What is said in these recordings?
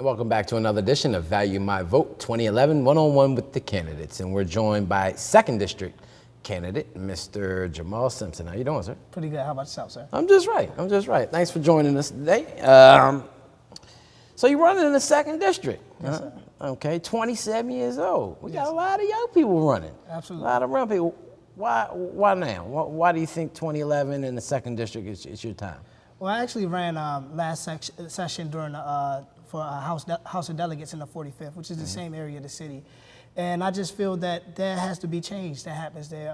Welcome back to another edition of Value My Vote 2011 one-on-one with the candidates. And we're joined by 2nd District candidate, Mr. Jamaal Simpson. How you doing, sir? Pretty good. How about yourself, sir? I'm just right. Thanks for joining us today. So you're running in the 2nd District. Yes, sir. Okay, 27 years old. We got a lot of young people running. Absolutely. A lot of young people. Why now? Why do you think 2011 in the 2nd District is your time? Well, I actually ran last session during for House of Delegates in the 45th, which is the same area of the city. And I just feel that there has to be change that happens there.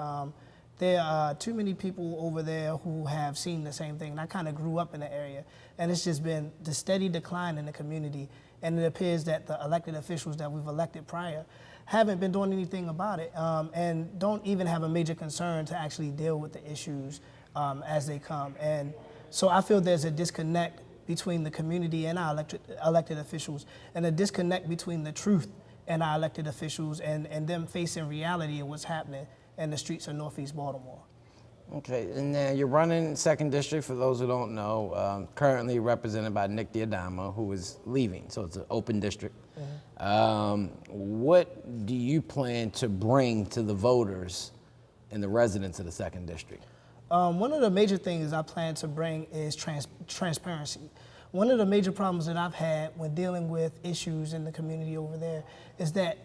There are too many people over there who have seen the same thing. And I kind of grew up in the area. And it's just been the steady decline in the community. And it appears that the elected officials that we've elected prior haven't been doing anything about it and don't even have a major concern to actually deal with the issues as they come. And so I feel there's a disconnect between the community and our elected officials, and a disconnect between the truth and our elected officials and them facing reality of what's happening in the streets of Northeast Baltimore. Okay, and now you're running 2nd District, for those who don't know, currently represented by Nick Diadama, who is leaving, so it's an open district. What do you plan to bring to the voters and the residents of the 2nd District? One of the major things I plan to bring is transparency. One of the major problems that I've had when dealing with issues in the community over there is that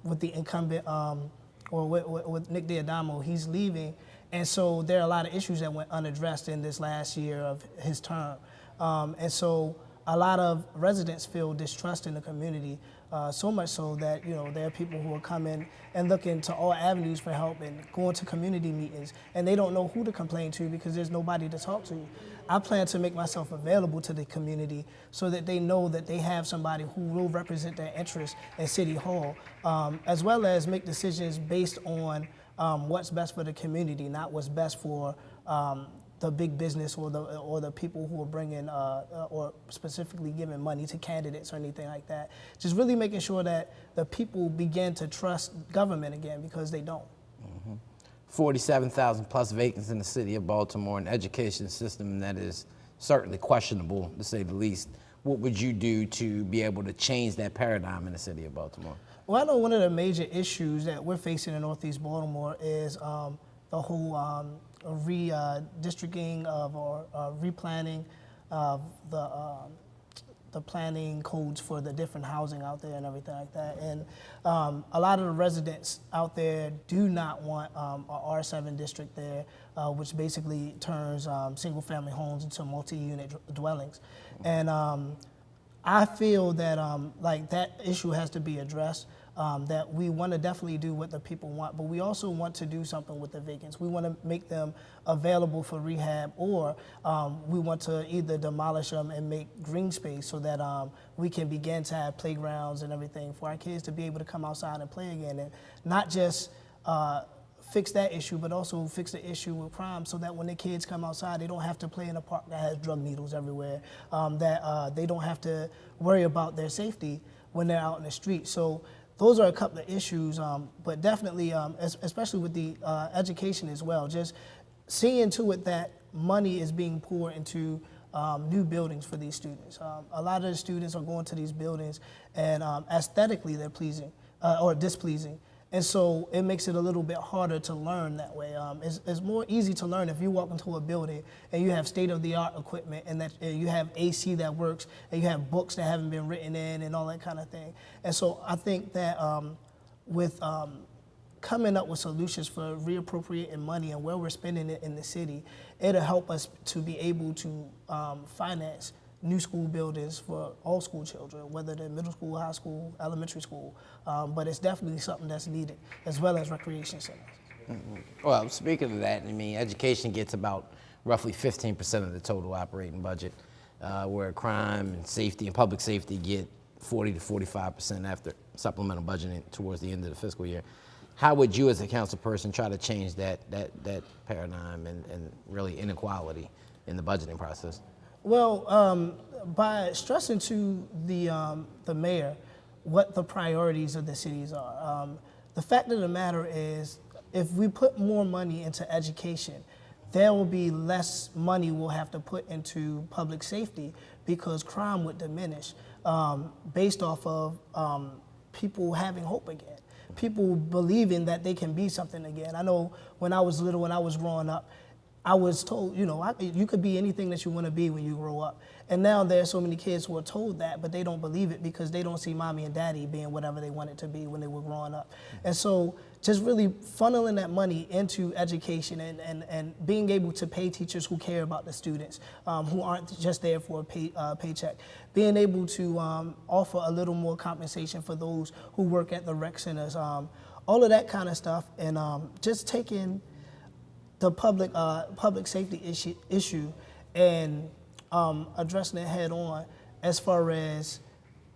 with the incumbent, or with Nick Diadamo, he's leaving, and so there are a lot of issues that went unaddressed in this last year of his term. And so a lot of residents feel distrust in the community, so much so that there are people who are coming and looking to all avenues for help and going to community meetings, and they don't know who to complain to because there's nobody to talk to. I plan to make myself available to the community so that they know that they have somebody who will represent their interests in City Hall, as well as make decisions based on what's best for the community, not what's best for the big business or the people who are bringing or specifically giving money to candidates or anything like that. Just really making sure that the people begin to trust government again, because they don't. 47,000 plus vacancies in the city of Baltimore, an education system that is certainly questionable, to say the least. What would you do to be able to change that paradigm in the city of Baltimore? Well, I know one of the major issues that we're facing in Northeast Baltimore is the whole redistricting or replanning of the planning codes for the different housing out there and everything like that. And a lot of the residents out there do not want a R7 district there, which basically turns single-family homes into multi-unit dwellings. And I feel that like that issue has to be addressed. That we want to definitely do what the people want, but we also want to do something with the vacants. We want to make them available for rehab, or we want to either demolish them and make green space so that we can begin to have playgrounds and everything for our kids to be able to come outside and play again, and not just fix that issue, but also fix the issue with crime so that when the kids come outside, they don't have to play in a park that has drug needles everywhere, that they don't have to worry about their safety when they're out in the street. So those are a couple of issues, but definitely, especially with the education as well, just seeing to it that money is being poured into new buildings for these students. A lot of the students are going to these buildings and aesthetically they're pleasing or displeasing. And so it makes it a little bit harder to learn that way. It's more easy to learn if you walk into a building and you have state-of-the-art equipment and that you have AC that works and you have books that haven't been written in and all that kind of thing. And so I think that with coming up with solutions for reappropriating money and where we're spending it in the city, it'll help us to be able to finance new school buildings for all school children, whether they're middle school, high school, elementary school. But it's definitely something that's needed, as well as recreation centers. Well, speaking of that, I mean, education gets about roughly 15% of the total operating budget, where crime and safety and public safety get 40 to 45% after supplemental budgeting towards the end of the fiscal year. How would you as a council person try to change that paradigm and really inequality in the budgeting process? Well, by stressing to the mayor what the priorities of the cities are. The fact of the matter is, if we put more money into education, there will be less money we'll have to put into public safety because crime would diminish. based off of people having hope again, people believing that they can be something again. I know when I was little, when I was growing up, I was told, you could be anything that you want to be when you grow up. And now there's so many kids who are told that, but they don't believe it because they don't see mommy and daddy being whatever they wanted to be when they were growing up. And so just really funneling that money into education and being able to pay teachers who care about the students, who aren't just there for a paycheck. Being able to offer a little more compensation for those who work at the rec centers, all of that kind of stuff. And just taking the public safety issue and addressing it head on as far as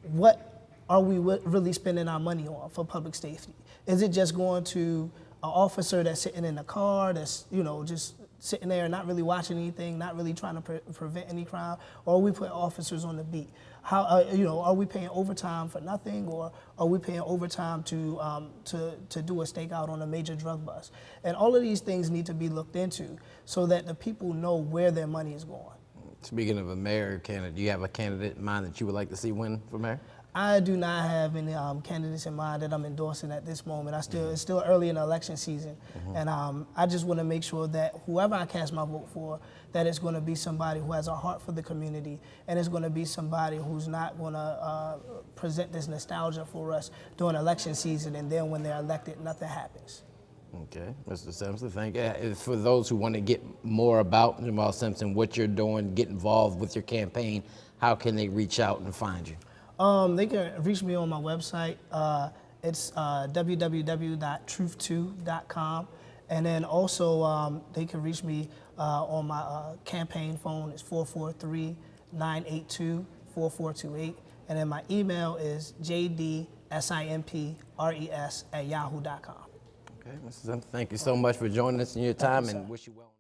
what are we really spending our money on for public safety? Is it just going to an officer that's sitting in a car that's just sitting there and not really watching anything, not really trying to prevent any crime, or are we putting officers on the beat? How are we paying overtime for nothing, or are we paying overtime to do a stakeout on a major drug bust? And all of these things need to be looked into so that the people know where their money is going. Speaking of a mayor candidate, do you have a candidate in mind that you would like to see win for mayor? I do not have any candidates in mind that I'm endorsing at this moment. It's still early in the election season, and I just want to make sure that whoever I cast my vote for, that it's going to be somebody who has a heart for the community, and it's going to be somebody who's not going to present this nostalgia for us during election season, and then when they're elected, nothing happens. Okay, Mr. Simpson, thank you. For those who want to get more about Jamaal Simpson, what you're doing, get involved with your campaign, how can they reach out and find you? They can reach me on my website. It's www.truth2.com. And then also they can reach me on my campaign phone. It's 443-982-4428. And then my email is jdsimpres@yahoo.com. Okay, Mr. Simpson, thank you so much for joining us in your time and wish you well.